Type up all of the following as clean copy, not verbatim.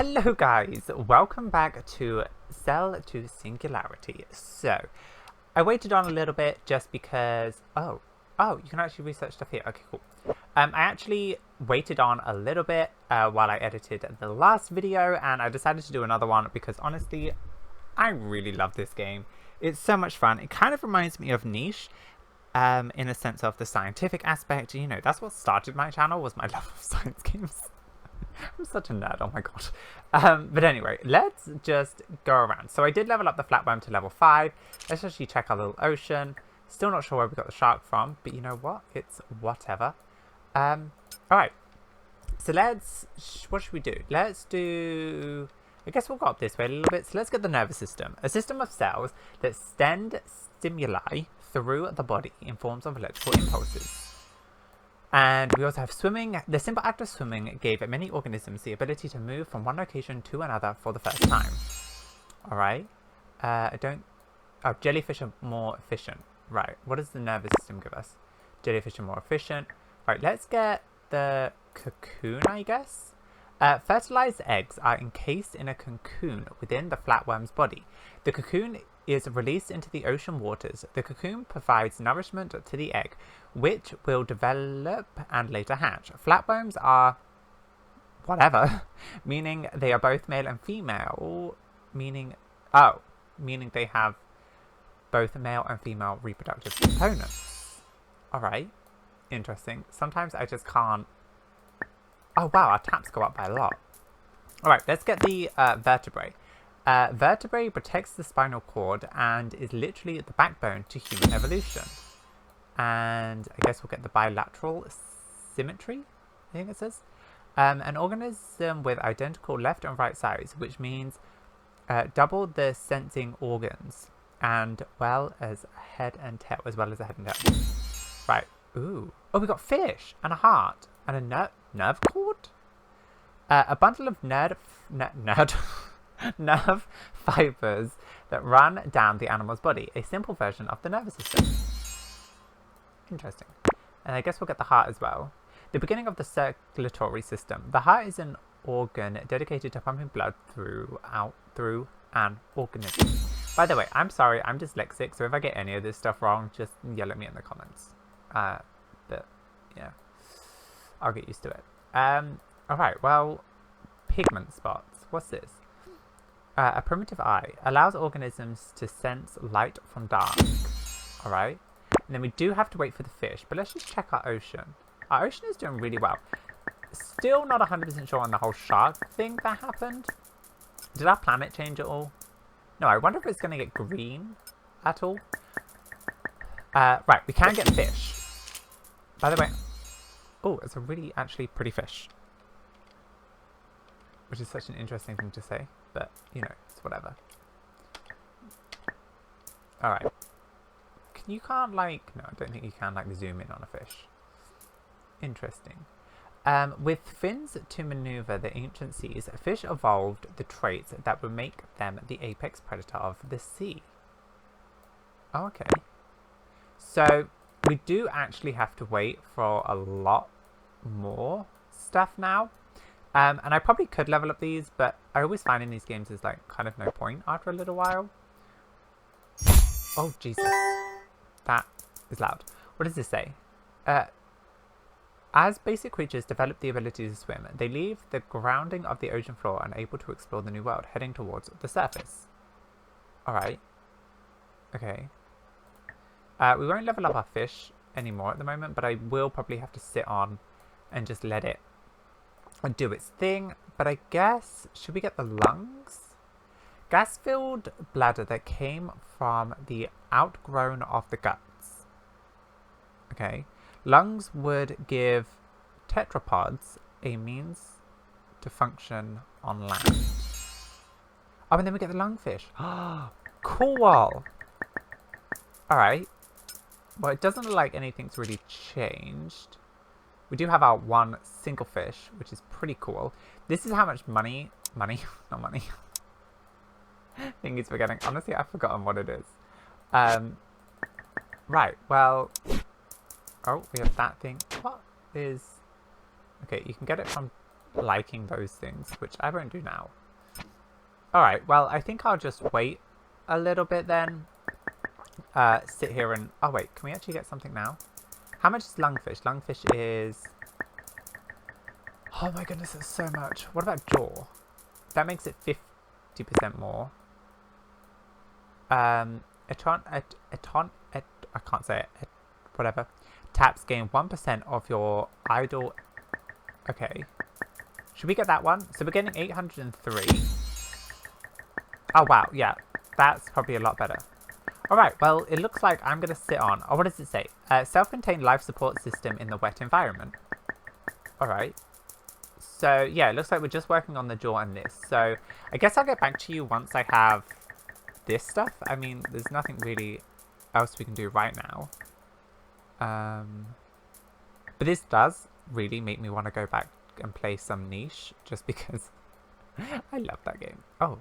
Hello guys, welcome back to Cell to Singularity. So, I waited on a little bit just because, oh, you can actually research stuff here, okay cool. I actually waited on a little bit while I edited the last video, and I decided to do another one because honestly, I really love this game. It's so much fun. It kind of reminds me of Niche, in a sense of the scientific aspect. You know, that's what started my channel, was my love of science games. I'm such a nerd, oh my god. But anyway, let's just go around. So I did level up the flatworm to level 5. Let's actually check our little ocean. Still not sure where we got the shark from, but you know what? It's whatever. Alright. So what should we do? Let's do... I guess we'll go up this way a little bit. So let's get the nervous system. A system of cells that send stimuli through the body in forms of electrical impulses. And we also have swimming. The simple act of swimming gave many organisms the ability to move from one location to another for the first time. Alright. Oh, jellyfish are more efficient. Right. What does the nervous system give us? Jellyfish are more efficient. Right, let's get the cocoon, I guess. Fertilized eggs are encased in a cocoon within the flatworm's body. The cocoon is released into the ocean waters. The cocoon provides nourishment to the egg, which will develop and later hatch. Flatworms are whatever, meaning they are both male and female, meaning they have both male and female reproductive components. Alright, interesting. Sometimes I just can't... Oh wow, our taps go up by a lot. Alright, let's get the vertebrae. Vertebrae protects the spinal cord and is literally the backbone to human evolution. And I guess we'll get the bilateral symmetry, I think it says. An organism with identical left and right sides, which means double the sensing organs, and well as head and tail, Right. Ooh. Oh, we got fish and a heart and a nerve cord. A bundle of nerve fibers that run down the animal's body. A simple version of the nervous system. Interesting. And I guess we'll get the heart as well. The beginning of the circulatory system. The heart is an organ dedicated to pumping blood through an organism. By the way, I'm sorry, I'm dyslexic, so if I get any of this stuff wrong, just yell at me in the comments. But, yeah. I'll get used to it. Alright, well, pigment spots. What's this? A primitive eye allows organisms to sense light from dark. Alright. And then we do have to wait for the fish, but let's just check our ocean. Our ocean is doing really well. Still not 100% sure on the whole shark thing that happened. Did our planet change at all? No, I wonder if it's going to get green at all. Right, we can get fish. By the way, oh, it's a really actually pretty fish. Which is such an interesting thing to say, but, you know, it's whatever. Alright. You can't, like... No, I don't think you can, like, zoom in on a fish. Interesting. With fins to maneuver the ancient seas, fish evolved the traits that would make them the apex predator of the sea. Oh, okay. So, we do actually have to wait for a lot more stuff now. And I probably could level up these, but I always find in these games there's like kind of no point after a little while. Oh, Jesus. That is loud. What does this say? As basic creatures develop the ability to swim, they leave the grounding of the ocean floor and able to explore the new world, heading towards the surface. Alright. Okay. We won't level up our fish anymore at the moment, but I will probably have to sit on and just let it do its thing. But I guess, should we get the lungs? Gas-filled bladder that came from the outgrown of the guts. Okay. Lungs would give tetrapods a means to function on land. Oh, and then we get the lungfish. Cool. Alright. Well, it doesn't look like anything's really changed. We do have our one single fish, which is pretty cool. This is how much money, not money. Thingy's forgetting. Honestly, I've forgotten what it is. Right, well... Oh, we have that thing. What is... Okay, you can get it from liking those things, which I won't do now. Alright, well, I think I'll just wait a little bit then. Sit here and... Oh, wait, can we actually get something now? How much is lungfish? Lungfish is... Oh my goodness, that's so much. What about jaw? That makes it 50% more. I can't say it. Whatever. Taps gain 1% of your idle... Okay. Should we get that one? So we're getting 803. Oh, wow. Yeah. That's probably a lot better. Alright, well, it looks like I'm going to sit on... Oh, what does it say? Self-contained life support system in the wet environment. Alright. So, yeah, it looks like we're just working on the jaw and this. So, I guess I'll get back to you once I have this stuff. I mean, there's nothing really else we can do right now. But this does really make me want to go back and play some niche, just because I love that game. Oh,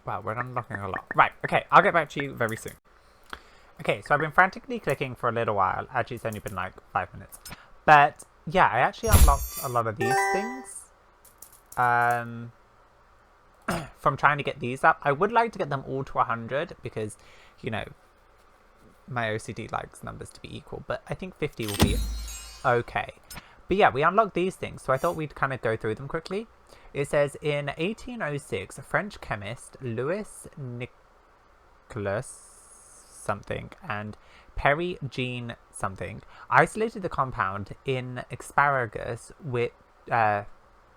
wow, we're unlocking a lot. Right, okay, I'll get back to you very soon. Okay, so I've been frantically clicking for a little while. Actually, it's only been like 5 minutes. But, yeah, I actually unlocked a lot of these things. From trying to get these up. I would like to get them all to 100 because, you know, my OCD likes numbers to be equal. But I think 50 will be okay. But yeah, we unlocked these things, so I thought we'd kind of go through them quickly. It says, in 1806, a French chemist, Louis Nicolas something and Perry Jean something, isolated the compound in asparagus with...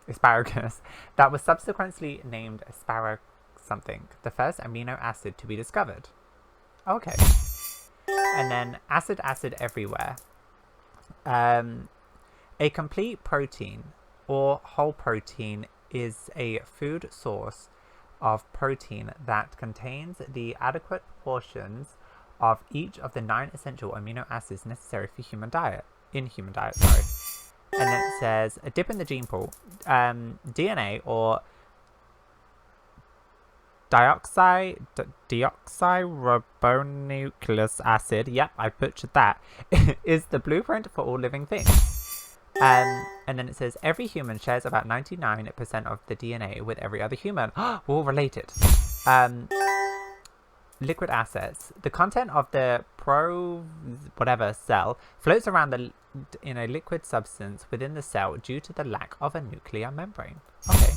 asparagus that was subsequently named asparagus something, the first amino acid to be discovered. Okay. And then acid everywhere. A complete protein or whole protein is a food source of protein that contains the adequate portions of each of the 9 essential amino acids necessary for human diet. In human diet, sorry. And then it says, a dip in the gene pool, DNA or deoxyribonucleic acid, yep, I butchered that, is the blueprint for all living things. And then it says, every human shares about 99% of the DNA with every other human. We're all related. Liquid assets. The content of the cell floats around in a liquid substance within the cell due to the lack of a nuclear membrane. Okay.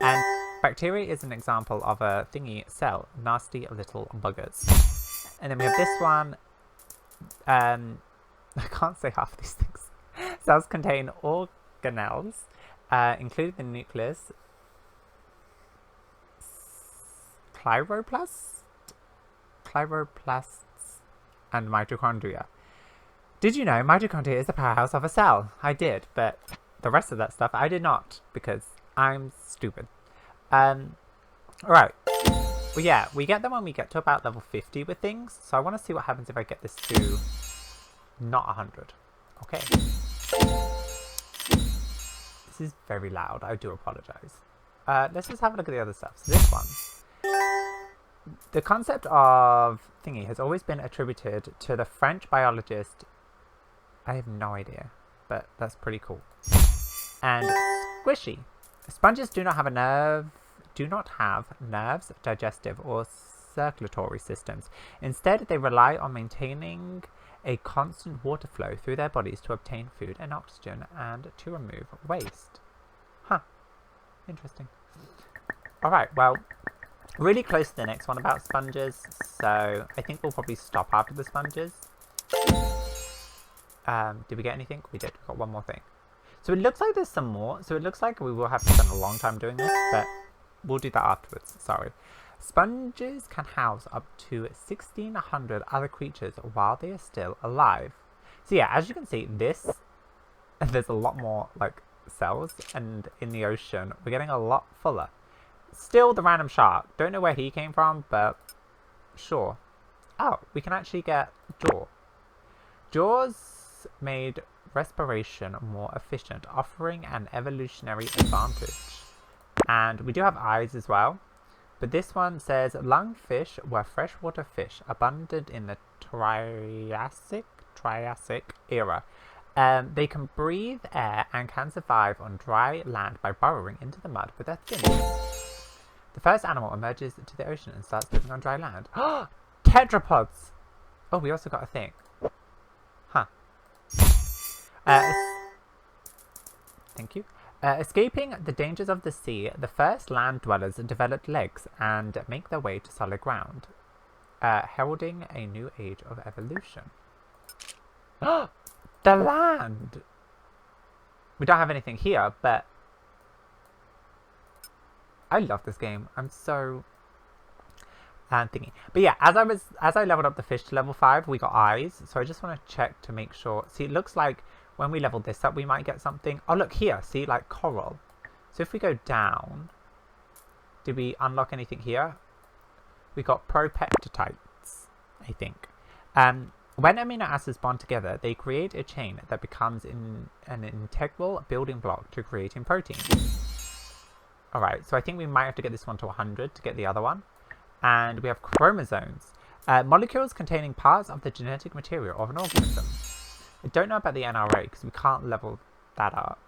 And bacteria is an example of a thingy cell. Nasty little buggers. And then we have this one. I can't say half of these things. Cells contain organelles, including the nucleus, chloroplasts, and mitochondria. Did you know mitochondria is the powerhouse of a cell? I did, but the rest of that stuff I did not, because I'm stupid. Alright. Well, yeah, we get them when we get to about level 50 with things, so I want to see what happens if I get this to not 100. Okay. This is very loud. I do apologize. Let's just have a look at the other stuff. So this one. The concept of thingy has always been attributed to the French biologist. I have no idea, but that's pretty cool. And squishy. Sponges do not have nerves, digestive, or circulatory systems. Instead, they rely on maintaining a constant water flow through their bodies to obtain food and oxygen and to remove waste. Huh. Interesting. Alright, well, really close to the next one about sponges, so I think we'll probably stop after the sponges. Did we get anything? We did. We got one more thing. So it looks like there's some more. So it looks like we will have to spend a long time doing this, but we'll do that afterwards. Sorry. Sponges can house up to 1,600 other creatures while they are still alive. So yeah, as you can see, there's a lot more like cells, and in the ocean, we're getting a lot fuller. Still the random shark. Don't know where he came from, but sure. Oh, we can actually get jaw. Jaws made respiration more efficient, offering an evolutionary advantage. And we do have eyes as well. But this one says, lungfish were freshwater fish abundant in the Triassic era. They can breathe air and can survive on dry land by burrowing into the mud with their fins. The first animal emerges into the ocean and starts living on dry land. Tetrapods! Oh, we also got a thing. Huh. Thank you. Escaping the dangers of the sea, the first land dwellers developed legs and make their way to solid ground, heralding a new age of evolution. The land! We don't have anything here, but I love this game. I'm so thingy. But yeah, as I leveled up the fish to level 5, we got eyes. So I just want to check to make sure. See, it looks like when we leveled this up, we might get something. Oh, look here. See, like coral. So if we go down, did we unlock anything here? We got propeptides, I think. When amino acids bond together, they create a chain that becomes an integral building block to creating protein. Alright, so I think we might have to get this one to 100 to get the other one. And we have chromosomes, molecules containing parts of the genetic material of an organism. I don't know about the NRA because we can't level that up.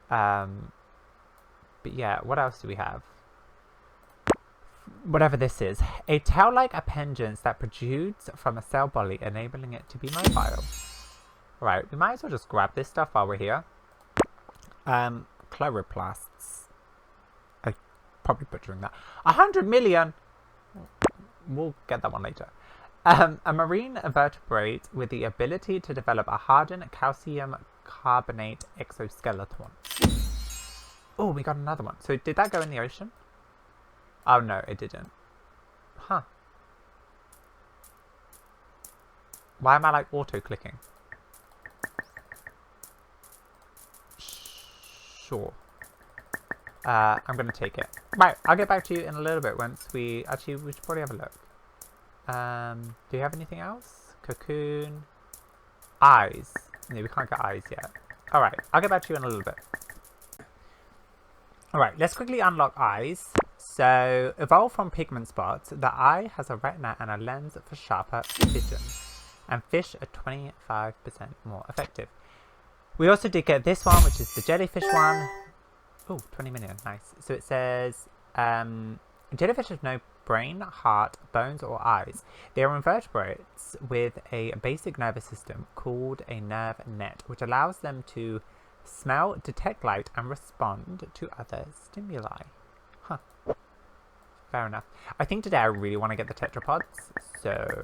But yeah, what else do we have? Whatever this is. A tail-like appendage that protrudes from a cell body, enabling it to be mobile. Right, we might as well just grab this stuff while we're here. Chloroplasts. I'm probably butchering that. 100 million! We'll get that one later. A marine vertebrate with the ability to develop a hardened calcium carbonate exoskeleton. Oh, we got another one. So did that go in the ocean? Oh no, it didn't. Huh. Why am I like auto-clicking? Sure. I'm going to take it. Right, I'll get back to you in a little bit once we... Actually, we should probably have a look. Do you have anything else? Cocoon. Eyes. No, we can't get eyes yet. Alright, I'll get back to you in a little bit. Alright, let's quickly unlock eyes. So, evolved from pigment spots, the eye has a retina and a lens for sharper vision. And fish are 25% more effective. We also did get this one, which is the jellyfish one. Oh, 20 million, nice. So it says, jellyfish have no brain, heart, bones, or eyes. They are invertebrates with a basic nervous system called a nerve net, which allows them to smell, detect light, and respond to other stimuli. Huh. Fair enough. I think today I really want to get the tetrapods, so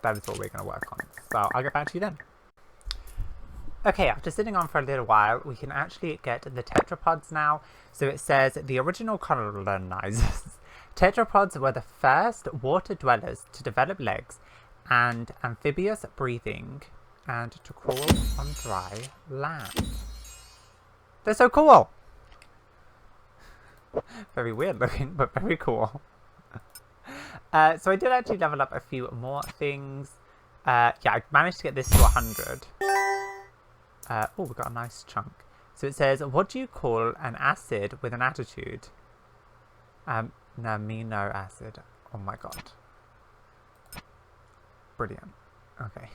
that is what we're going to work on. So I'll get back to you then. Okay, after sitting on for a little while, we can actually get the tetrapods now. So it says, the original colonizers. Tetrapods were the first water dwellers to develop legs and amphibious breathing and to crawl on dry land. They're so cool! Very weird looking, but very cool. So I did actually level up a few more things. Yeah, I managed to get this to 100. Oh, we got a nice chunk. So it says, what do you call an acid with an attitude? Amino acid. Oh my god. Brilliant. Okay.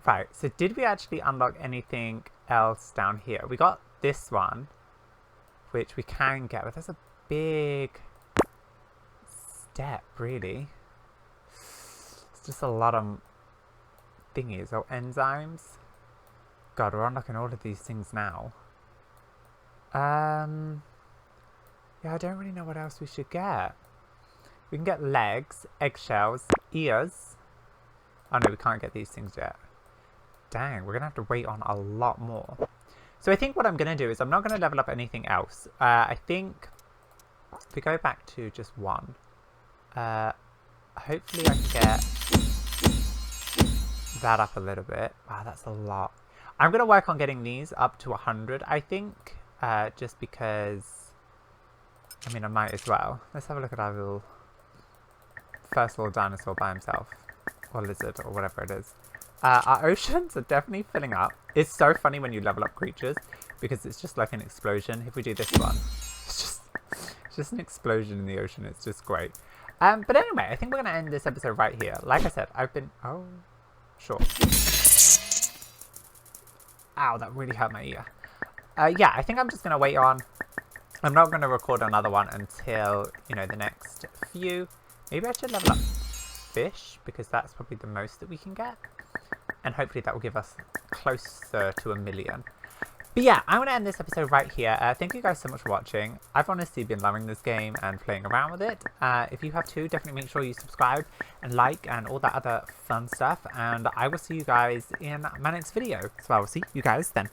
Right, so did we actually unlock anything else down here? We got this one, which we can get, but that's a big step, really. It's just a lot of thingies or enzymes. God, we're unlocking all of these things now. Yeah, I don't really know what else we should get. We can get legs, eggshells, ears. Oh no, we can't get these things yet. Dang, we're gonna have to wait on a lot more. So I think what I'm gonna do is I'm not gonna level up anything else. I think if we go back to just one, hopefully I can get that up a little bit. Wow, that's a lot. I'm gonna work on getting these up to 100, I think, just because, I mean, I might as well. Let's have a look at our little first little dinosaur by himself, or lizard, or whatever it is. Our oceans are definitely filling up. It's so funny when you level up creatures, because it's just like an explosion. If we do this one, it's just an explosion in the ocean. It's just great. But anyway, I think we're going to end this episode right here. Like I said, I've been... Oh, sure. Ow, that really hurt my ear. Yeah, I think I'm just going to wait on... I'm not going to record another one until, you know, the next few. Maybe I should level up fish, because that's probably the most that we can get. And hopefully that will give us closer to 1 million. But yeah, I'm going to end this episode right here. Thank you guys so much for watching. I've honestly been loving this game and playing around with it. If you have too, definitely make sure you subscribe and like and all that other fun stuff. And I will see you guys in my next video. So I will see you guys then.